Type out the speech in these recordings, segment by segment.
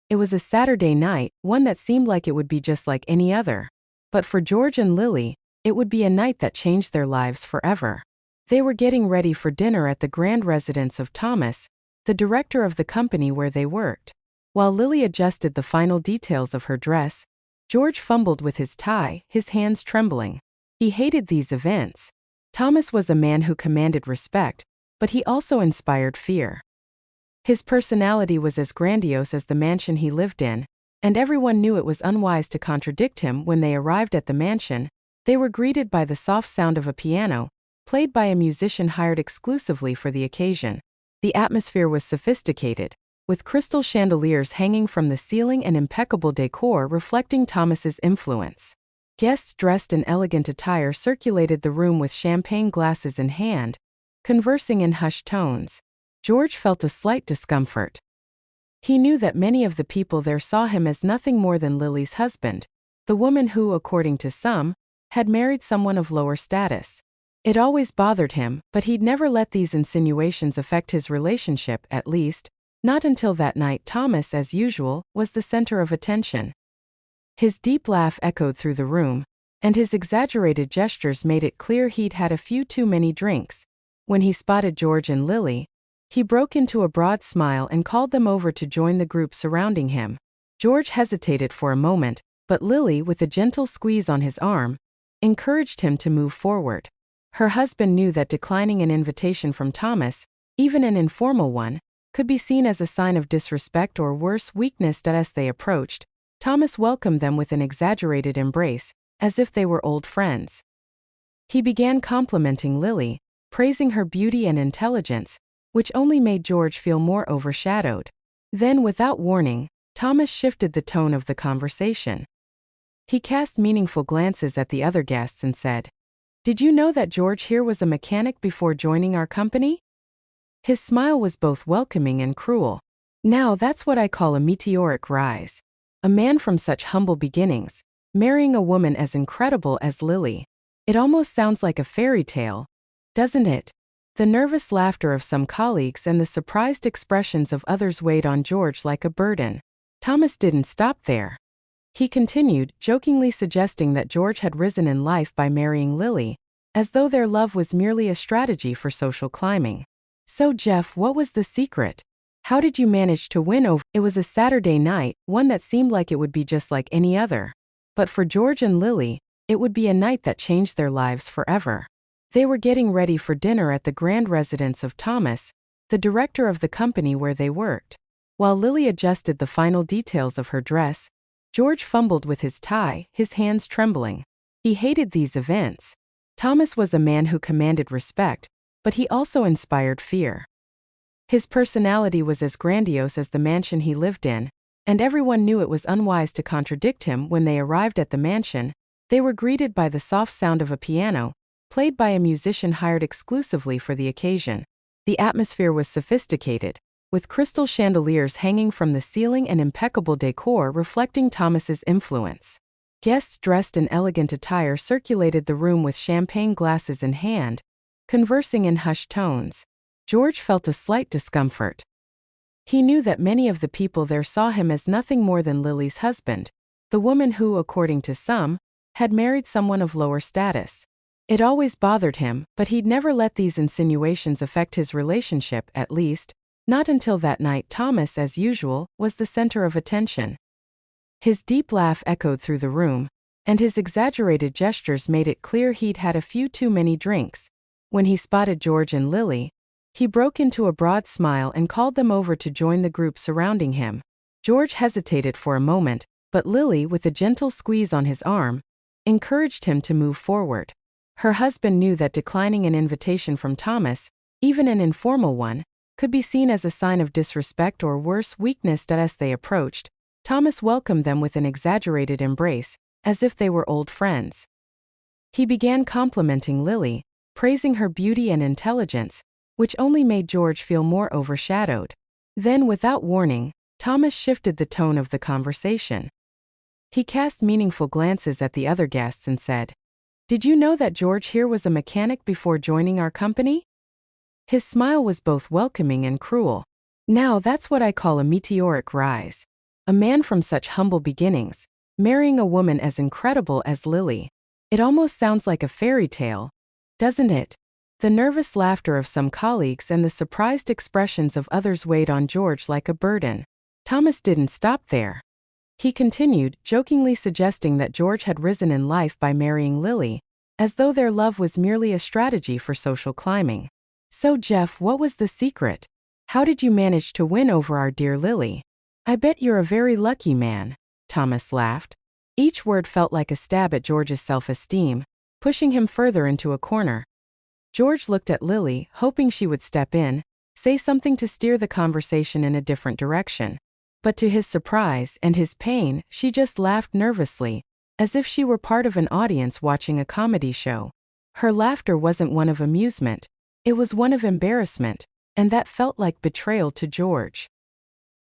It was a Saturday night, one that seemed like it would be just like any other. But for George and Lily, it would be a night that changed their lives forever. They were getting ready for dinner at the grand residence of Thomas, the director of the company where they worked. While Lily adjusted the final details of her dress, George fumbled with his tie, his hands trembling. He hated these events. Thomas was a man who commanded respect, but he also inspired fear. His personality was as grandiose as the mansion he lived in, and everyone knew it was unwise to contradict him. When they arrived at the mansion, they were greeted by the soft sound of a piano, played by a musician hired exclusively for the occasion. The atmosphere was sophisticated, with crystal chandeliers hanging from the ceiling and impeccable decor reflecting Thomas's influence. Guests dressed in elegant attire circulated the room with champagne glasses in hand, conversing in hushed tones. George felt a slight discomfort. He knew that many of the people there saw him as nothing more than Lily's husband, the woman who, according to some, had married someone of lower status. It always bothered him, but he'd never let these insinuations affect his relationship, at least, not until that night. Thomas, as usual, was the center of attention. His deep laugh echoed through the room, and his exaggerated gestures made it clear he'd had a few too many drinks. When he spotted George and Lily, he broke into a broad smile and called them over to join the group surrounding him. George hesitated for a moment, but Lily, with a gentle squeeze on his arm, encouraged him to move forward. Her husband knew that declining an invitation from Thomas, even an informal one, could be seen as a sign of disrespect or worse, weakness. As they approached, Thomas welcomed them with an exaggerated embrace, as if they were old friends. He began complimenting Lily, praising her beauty and intelligence, which only made George feel more overshadowed. Then, without warning, Thomas shifted the tone of the conversation. He cast meaningful glances at the other guests and said, "Did you know that George here was a mechanic before joining our company?" His smile was both welcoming and cruel. "Now that's what I call a meteoric rise. A man from such humble beginnings, marrying a woman as incredible as Lily. It almost sounds like a fairy tale, doesn't it?" The nervous laughter of some colleagues and the surprised expressions of others weighed on George like a burden. Thomas didn't stop there. He continued, jokingly suggesting that George had risen in life by marrying Lily, as though their love was merely a strategy for social climbing. "So Jeff, what was the secret? How did you manage to win over?" It was a Saturday night, one that seemed like it would be just like any other. But for George and Lily, it would be a night that changed their lives forever. They were getting ready for dinner at the grand residence of Thomas, the director of the company where they worked. While Lily adjusted the final details of her dress, George fumbled with his tie, his hands trembling. He hated these events. Thomas was a man who commanded respect, but he also inspired fear. His personality was as grandiose as the mansion he lived in, and everyone knew it was unwise to contradict him. When they arrived at the mansion, they were greeted by the soft sound of a piano, played by a musician hired exclusively for the occasion. The atmosphere was sophisticated, with crystal chandeliers hanging from the ceiling and impeccable decor reflecting Thomas's influence. Guests dressed in elegant attire circulated the room with champagne glasses in hand, conversing in hushed tones. George felt a slight discomfort. He knew that many of the people there saw him as nothing more than Lily's husband, the woman who, according to some, had married someone of lower status. It always bothered him, but he'd never let these insinuations affect his relationship, at least, not until that night. Thomas, as usual, was the center of attention. His deep laugh echoed through the room, and his exaggerated gestures made it clear he'd had a few too many drinks. When he spotted George and Lily, he broke into a broad smile and called them over to join the group surrounding him. George hesitated for a moment, but Lily, with a gentle squeeze on his arm, encouraged him to move forward. Her husband knew that declining an invitation from Thomas, even an informal one, could be seen as a sign of disrespect or worse, weakness. As they approached, Thomas welcomed them with an exaggerated embrace, as if they were old friends. He began complimenting Lily, praising her beauty and intelligence, which only made George feel more overshadowed. Then, without warning, Thomas shifted the tone of the conversation. He cast meaningful glances at the other guests and said, "Did you know that George here was a mechanic before joining our company?" His smile was both welcoming and cruel. "Now that's what I call a meteoric rise. A man from such humble beginnings, marrying a woman as incredible as Lily. It almost sounds like a fairy tale, doesn't it? The nervous laughter of some colleagues and the surprised expressions of others weighed on George like a burden. Thomas didn't stop there. He continued, jokingly suggesting that George had risen in life by marrying Lily, as though their love was merely a strategy for social climbing. So Jeff, what was the secret? How did you manage to win over our dear Lily? I bet you're a very lucky man, Thomas laughed. Each word felt like a stab at George's self-esteem, pushing him further into a corner. George looked at Lily, hoping she would step in, say something to steer the conversation in a different direction. But to his surprise and his pain, she just laughed nervously, as if she were part of an audience watching a comedy show. Her laughter wasn't one of amusement, it was one of embarrassment, and that felt like betrayal to George.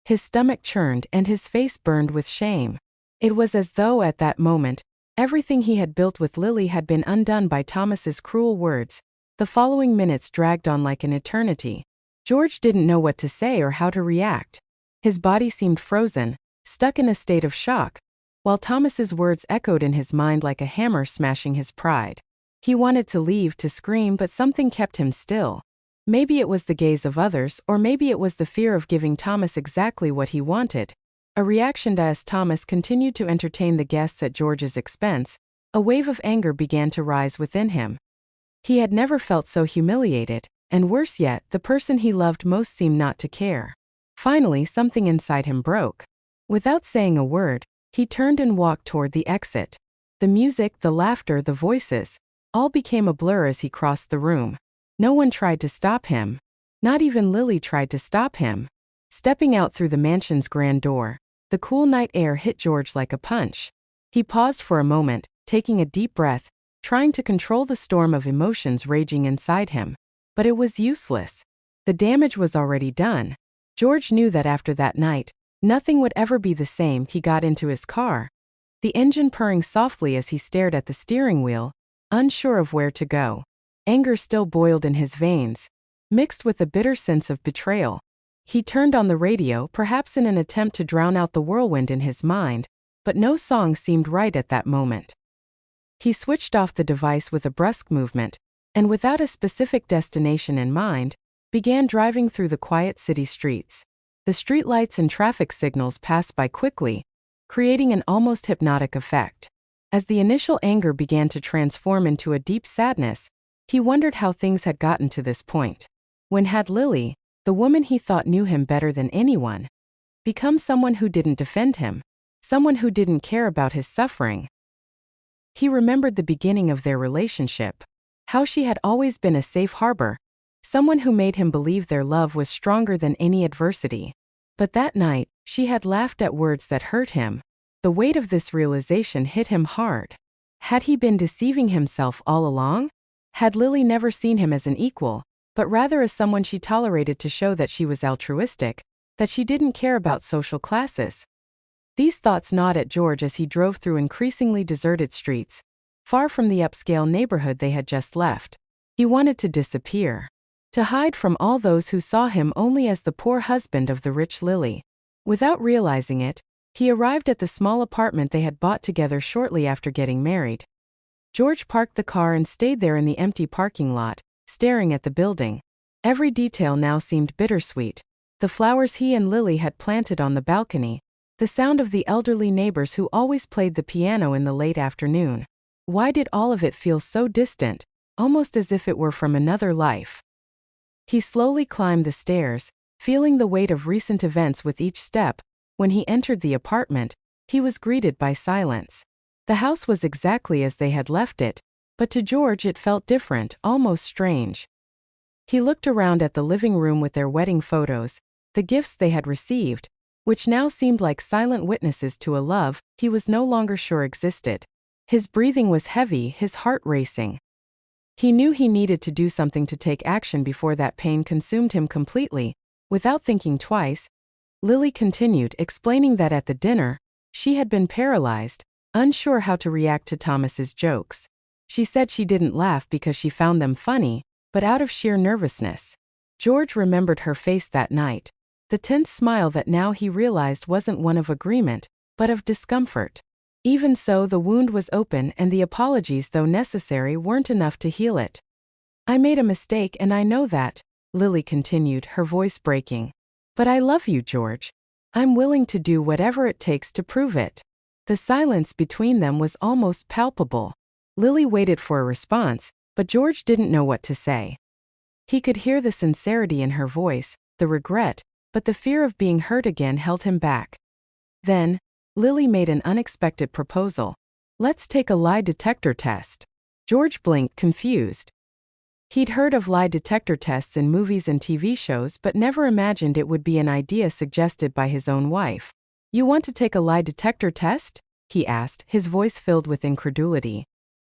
His stomach churned and his face burned with shame. It was as though at that moment, everything he had built with Lily had been undone by Thomas's cruel words. The following minutes dragged on like an eternity. George didn't know what to say or how to react. His body seemed frozen, stuck in a state of shock, while Thomas's words echoed in his mind like a hammer smashing his pride. He wanted to leave, to scream, but something kept him still. Maybe it was the gaze of others, or maybe it was the fear of giving Thomas exactly what he wanted. A reaction as Thomas continued to entertain the guests at George's expense, a wave of anger began to rise within him. He had never felt so humiliated, and worse yet, the person he loved most seemed not to care. Finally, something inside him broke. Without saying a word, he turned and walked toward the exit. The music, the laughter, the voices, all became a blur as he crossed the room. No one tried to stop him. Not even Lily tried to stop him. Stepping out through the mansion's grand door, the cool night air hit George like a punch. He paused for a moment, taking a deep breath, trying to control the storm of emotions raging inside him. But it was useless. The damage was already done. George knew that after that night, nothing would ever be the same. He got into his car, the engine purring softly as he stared at the steering wheel, unsure of where to go. Anger still boiled in his veins, mixed with a bitter sense of betrayal. He turned on the radio, perhaps in an attempt to drown out the whirlwind in his mind, but no song seemed right at that moment. He switched off the device with a brusque movement, and without a specific destination in mind, began driving through the quiet city streets. The streetlights and traffic signals passed by quickly, creating an almost hypnotic effect. As the initial anger began to transform into a deep sadness, he wondered how things had gotten to this point. When had Lily, the woman he thought knew him better than anyone, become someone who didn't defend him, someone who didn't care about his suffering? He remembered the beginning of their relationship, how she had always been a safe harbor, someone who made him believe their love was stronger than any adversity. But that night, she had laughed at words that hurt him. The weight of this realization hit him hard. Had he been deceiving himself all along? Had Lily never seen him as an equal, but rather as someone she tolerated to show that she was altruistic, that she didn't care about social classes? These thoughts gnawed at George as he drove through increasingly deserted streets, far from the upscale neighborhood they had just left. He wanted to disappear, to hide from all those who saw him only as the poor husband of the rich Lily. Without realizing it, he arrived at the small apartment they had bought together shortly after getting married. George parked the car and stayed there in the empty parking lot, staring at the building. Every detail now seemed bittersweet. The flowers he and Lily had planted on the balcony, the sound of the elderly neighbors who always played the piano in the late afternoon. Why did all of it feel so distant, almost as if it were from another life? He slowly climbed the stairs, feeling the weight of recent events with each step. When he entered the apartment, he was greeted by silence. The house was exactly as they had left it, but to George it felt different, almost strange. He looked around at the living room with their wedding photos, the gifts they had received, which now seemed like silent witnesses to a love he was no longer sure existed. His breathing was heavy, his heart racing. He knew he needed to do something to take action before that pain consumed him completely. Without thinking twice, Lily continued, explaining that at the dinner, she had been paralyzed, unsure how to react to Thomas's jokes. She said she didn't laugh because she found them funny, but out of sheer nervousness. George remembered her face that night, the tense smile that now he realized wasn't one of agreement, but of discomfort. Even so, the wound was open and the apologies, though necessary, weren't enough to heal it. I made a mistake and I know that, Lily continued, her voice breaking. But I love you, George. I'm willing to do whatever it takes to prove it. The silence between them was almost palpable. Lily waited for a response, but George didn't know what to say. He could hear the sincerity in her voice, the regret, but the fear of being hurt again held him back. Then, Lily made an unexpected proposal. Let's take a lie detector test. George blinked, confused. He'd heard of lie detector tests in movies and TV shows but never imagined it would be an idea suggested by his own wife. You want to take a lie detector test? He asked, his voice filled with incredulity.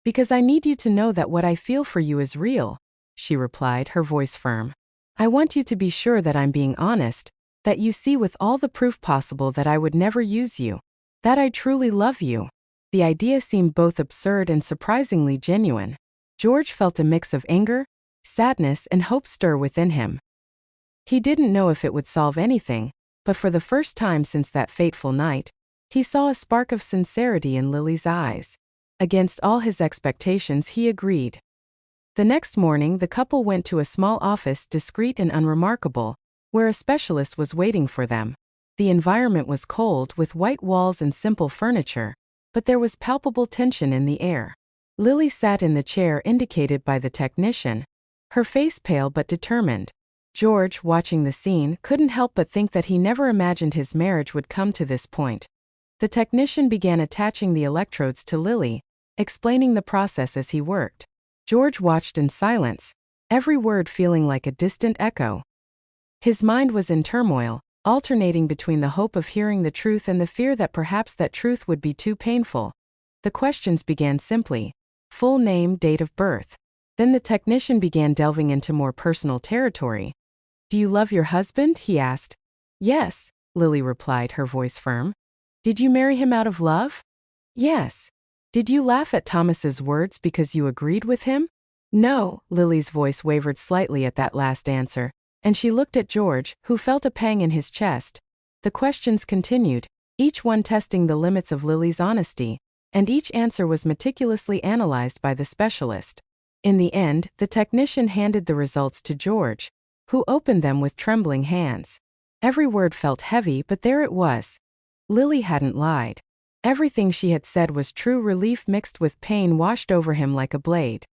Because I need you to know that what I feel for you is real, she replied, her voice firm. I want you to be sure that I'm being honest, that you see with all the proof possible that I would never use you, that I truly love you. The idea seemed both absurd and surprisingly genuine. George felt a mix of anger, sadness, and hope stir within him. He didn't know if it would solve anything, but for the first time since that fateful night, he saw a spark of sincerity in Lily's eyes. Against all his expectations, he agreed. The next morning, the couple went to a small office, discreet and unremarkable, where a specialist was waiting for them. The environment was cold, with white walls and simple furniture, but there was palpable tension in the air. Lily sat in the chair indicated by the technician, her face pale but determined. George, watching the scene, couldn't help but think that he never imagined his marriage would come to this point. The technician began attaching the electrodes to Lily, explaining the process as he worked. George watched in silence, every word feeling like a distant echo. His mind was in turmoil, alternating between the hope of hearing the truth and the fear that perhaps that truth would be too painful. The questions began simply. Full name, date of birth. Then the technician began delving into more personal territory. Do you love your husband? He asked. Yes, Lily replied, her voice firm. Did you marry him out of love? Yes. Did you laugh at Thomas's words because you agreed with him? No, Lily's voice wavered slightly at that last answer, and she looked at George, who felt a pang in his chest. The questions continued, each one testing the limits of Lily's honesty, and each answer was meticulously analyzed by the specialist. In the end, the technician handed the results to George, who opened them with trembling hands. Every word felt heavy, but there it was. Lily hadn't lied. Everything she had said was true. Relief mixed with pain washed over him like a blade.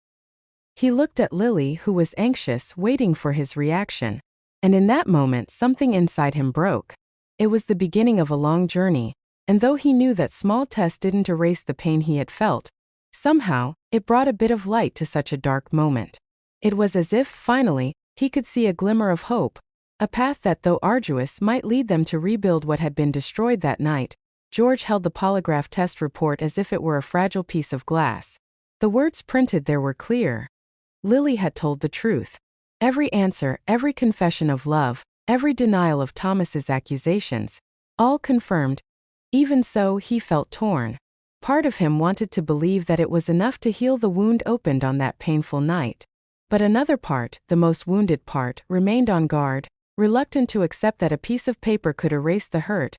He looked at Lily, who was anxious, waiting for his reaction. And in that moment, something inside him broke. It was the beginning of a long journey, and though he knew that small tests didn't erase the pain he had felt, somehow, it brought a bit of light to such a dark moment. It was as if, finally, he could see a glimmer of hope, a path that, though arduous, might lead them to rebuild what had been destroyed that night. George held the polygraph test report as if it were a fragile piece of glass. The words printed there were clear. Lily had told the truth. Every answer, every confession of love, every denial of Thomas's accusations, all confirmed. Even so, he felt torn. Part of him wanted to believe that it was enough to heal the wound opened on that painful night. But another part, the most wounded part, remained on guard, reluctant to accept that a piece of paper could erase the hurt.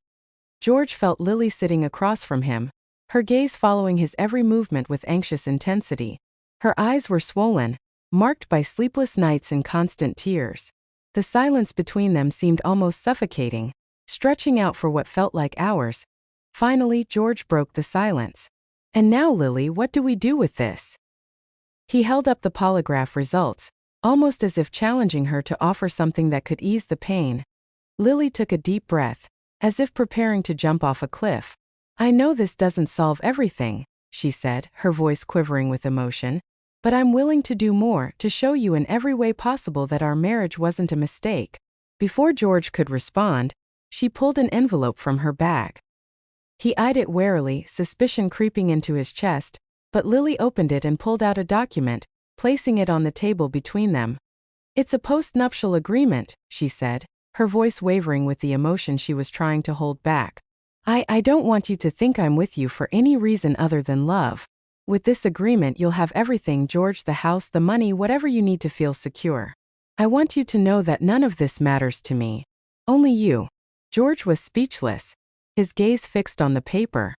George felt Lily sitting across from him, her gaze following his every movement with anxious intensity. Her eyes were swollen, marked by sleepless nights and constant tears. The silence between them seemed almost suffocating, stretching out for what felt like hours. Finally, George broke the silence. And now, Lily, what do we do with this? He held up the polygraph results, almost as if challenging her to offer something that could ease the pain. Lily took a deep breath, as if preparing to jump off a cliff. I know this doesn't solve everything, she said, her voice quivering with emotion, but I'm willing to do more, to show you in every way possible that our marriage wasn't a mistake. Before George could respond, she pulled an envelope from her bag. He eyed it warily, suspicion creeping into his chest, but Lily opened it and pulled out a document, placing it on the table between them. It's a post-nuptial agreement, she said, her voice wavering with the emotion she was trying to hold back. I don't want you to think I'm with you for any reason other than love. With this agreement you'll have everything, George, the house, the money, whatever you need to feel secure. I want you to know that none of this matters to me. Only you. George was speechless, his gaze fixed on the paper.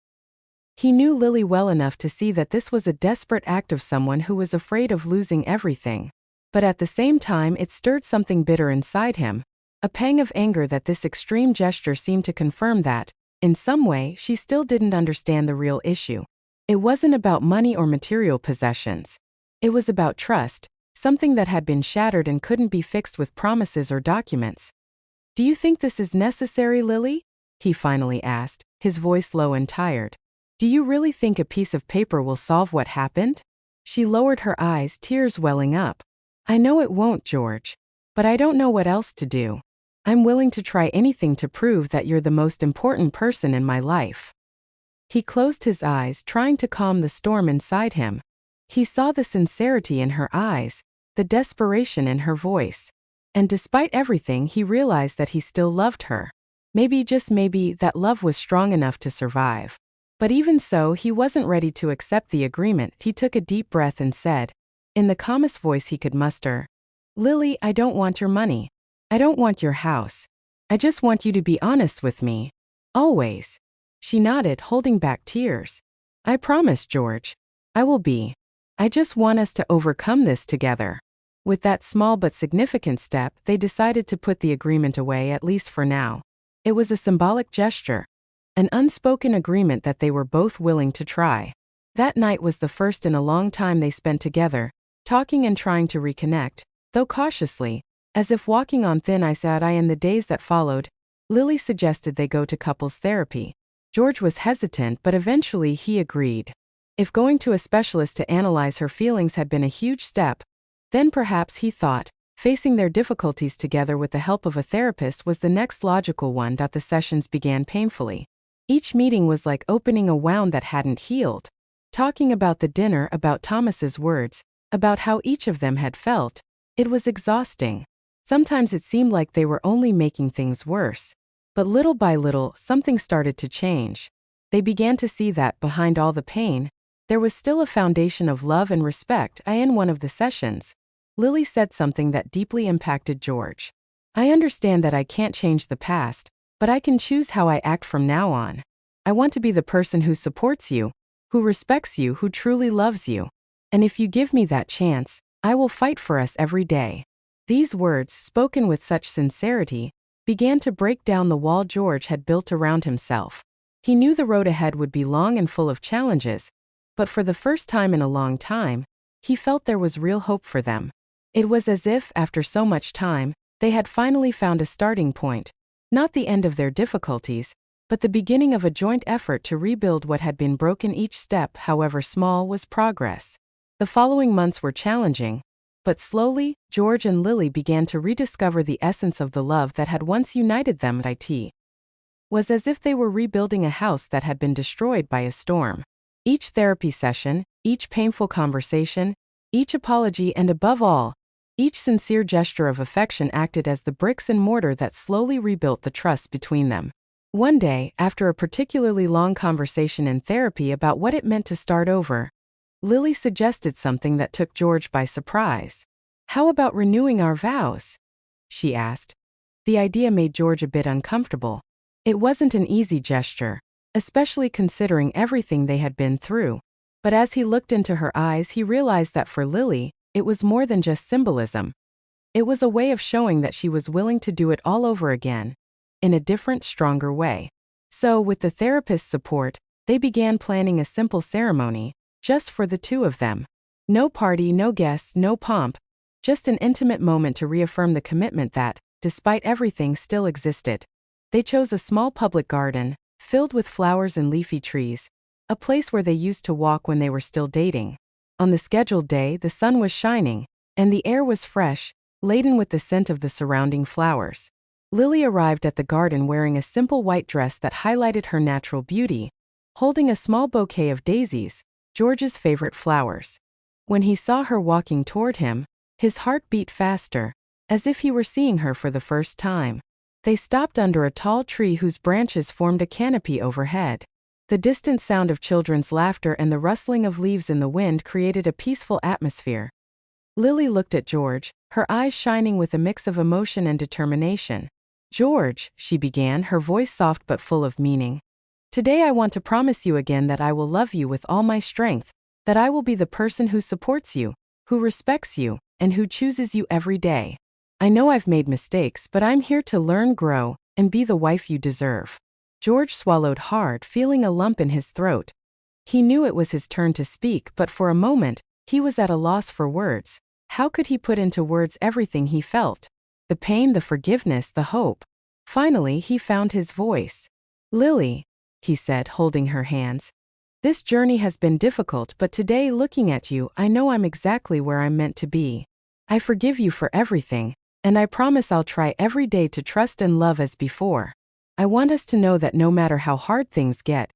He knew Lily well enough to see that this was a desperate act of someone who was afraid of losing everything. But at the same time it stirred something bitter inside him, a pang of anger that this extreme gesture seemed to confirm that, in some way, she still didn't understand the real issue. It wasn't about money or material possessions. It was about trust, something that had been shattered and couldn't be fixed with promises or documents. "Do you think this is necessary, Lily?" he finally asked, his voice low and tired. "Do you really think a piece of paper will solve what happened?" She lowered her eyes, tears welling up. "I know it won't, George. But I don't know what else to do. I'm willing to try anything to prove that you're the most important person in my life." He closed his eyes, trying to calm the storm inside him. He saw the sincerity in her eyes, the desperation in her voice. And despite everything, he realized that he still loved her. Maybe, just maybe, that love was strong enough to survive. But even so, he wasn't ready to accept the agreement. He took a deep breath and said, in the calmest voice he could muster, "Lily, I don't want your money. I don't want your house. I just want you to be honest with me. Always." She nodded, holding back tears. "I promise, George. I will be. I just want us to overcome this together." With that small but significant step, they decided to put the agreement away, at least for now. It was a symbolic gesture, an unspoken agreement that they were both willing to try. That night was the first in a long time they spent together, talking and trying to reconnect, though cautiously, as if walking on thin ice. In the days that followed, Lily suggested they go to couples therapy. George was hesitant, but eventually he agreed. If going to a specialist to analyze her feelings had been a huge step, then perhaps, he thought, facing their difficulties together with the help of a therapist was the next logical one. The sessions began painfully. Each meeting was like opening a wound that hadn't healed. Talking about the dinner, about Thomas's words, about how each of them had felt, it was exhausting. Sometimes it seemed like they were only making things worse. But little by little, something started to change. They began to see that, behind all the pain, there was still a foundation of love and respect. In one of the sessions, Lily said something that deeply impacted George. "I understand that I can't change the past, but I can choose how I act from now on. I want to be the person who supports you, who respects you, who truly loves you. And if you give me that chance, I will fight for us every day." These words, spoken with such sincerity, began to break down the wall George had built around himself. He knew the road ahead would be long and full of challenges, but for the first time in a long time, he felt there was real hope for them. It was as if, after so much time, they had finally found a starting point. Not the end of their difficulties, but the beginning of a joint effort to rebuild what had been broken. Each step, however small, was progress. The following months were challenging, but slowly, George and Lily began to rediscover the essence of the love that had once united them. It was as if they were rebuilding a house that had been destroyed by a storm. Each therapy session, each painful conversation, each apology, and above all, each sincere gesture of affection acted as the bricks and mortar that slowly rebuilt the trust between them. One day, after a particularly long conversation in therapy about what it meant to start over, Lily suggested something that took George by surprise. "How about renewing our vows?" she asked. The idea made George a bit uncomfortable. It wasn't an easy gesture, especially considering everything they had been through. But as he looked into her eyes, he realized that for Lily, it was more than just symbolism. It was a way of showing that she was willing to do it all over again, in a different, stronger way. So, with the therapist's support, they began planning a simple ceremony, just for the two of them. No party, no guests, no pomp, just an intimate moment to reaffirm the commitment that, despite everything, still existed. They chose a small public garden, filled with flowers and leafy trees, a place where they used to walk when they were still dating. On the scheduled day, the sun was shining, and the air was fresh, laden with the scent of the surrounding flowers. Lily arrived at the garden wearing a simple white dress that highlighted her natural beauty, holding a small bouquet of daisies, George's favorite flowers. When he saw her walking toward him, his heart beat faster, as if he were seeing her for the first time. They stopped under a tall tree whose branches formed a canopy overhead. The distant sound of children's laughter and the rustling of leaves in the wind created a peaceful atmosphere. Lily looked at George, her eyes shining with a mix of emotion and determination. "George," she began, her voice soft but full of meaning. "Today I want to promise you again that I will love you with all my strength, that I will be the person who supports you, who respects you, and who chooses you every day. I know I've made mistakes, but I'm here to learn, grow, and be the wife you deserve." George swallowed hard, feeling a lump in his throat. He knew it was his turn to speak, but for a moment, he was at a loss for words. How could he put into words everything he felt? The pain, the forgiveness, the hope. Finally, he found his voice. "Lily," he said, holding her hands. "This journey has been difficult, but today, looking at you, I know I'm exactly where I'm meant to be. I forgive you for everything, and I promise I'll try every day to trust and love as before. I want us to know that no matter how hard things get,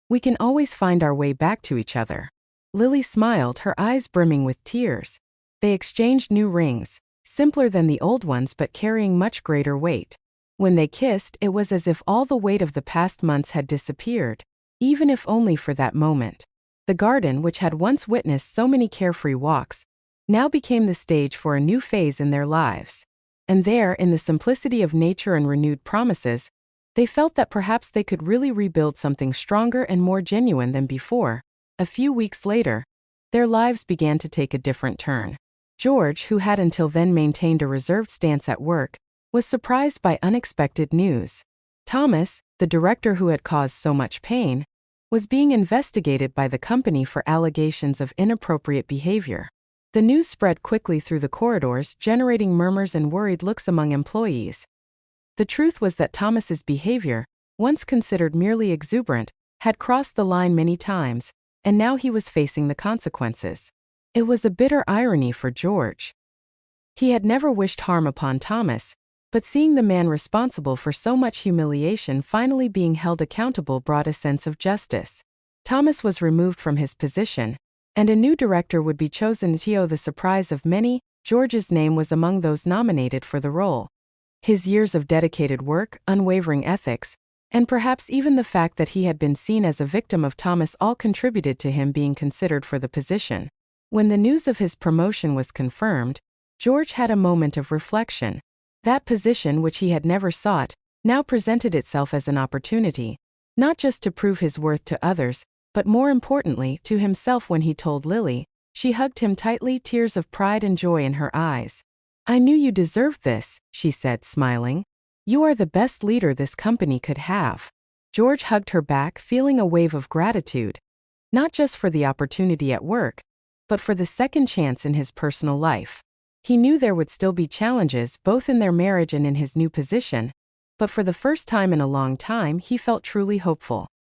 we can always find our way back to each other." Lily smiled, her eyes brimming with tears. They exchanged new rings, simpler than the old ones but carrying much greater weight. When they kissed, it was as if all the weight of the past months had disappeared, even if only for that moment. The garden, which had once witnessed so many carefree walks, now became the stage for a new phase in their lives. And there, in the simplicity of nature and renewed promises, they felt that perhaps they could really rebuild something stronger and more genuine than before. A few weeks later, their lives began to take a different turn. George, who had until then maintained a reserved stance at work, was surprised by unexpected news. Thomas, the director who had caused so much pain, was being investigated by the company for allegations of inappropriate behavior. The news spread quickly through the corridors, generating murmurs and worried looks among employees. The truth was that Thomas's behavior, once considered merely exuberant, had crossed the line many times, and now he was facing the consequences. It was a bitter irony for George. He had never wished harm upon Thomas, but seeing the man responsible for so much humiliation finally being held accountable brought a sense of justice. Thomas was removed from his position, and a new director would be chosen. To the surprise of many, George's name was among those nominated for the role. His years of dedicated work, unwavering ethics, and perhaps even the fact that he had been seen as a victim of Thomas all contributed to him being considered for the position. When the news of his promotion was confirmed, George had a moment of reflection. That position, which he had never sought, now presented itself as an opportunity, not just to prove his worth to others, but more importantly, to himself. When he told Lily, she hugged him tightly, tears of pride and joy in her eyes. "I knew you deserved this," she said, smiling. "You are the best leader this company could have." George hugged her back, feeling a wave of gratitude, not just for the opportunity at work, but for the second chance in his personal life. He knew there would still be challenges, both in their marriage and in his new position, but for the first time in a long time, he felt truly hopeful.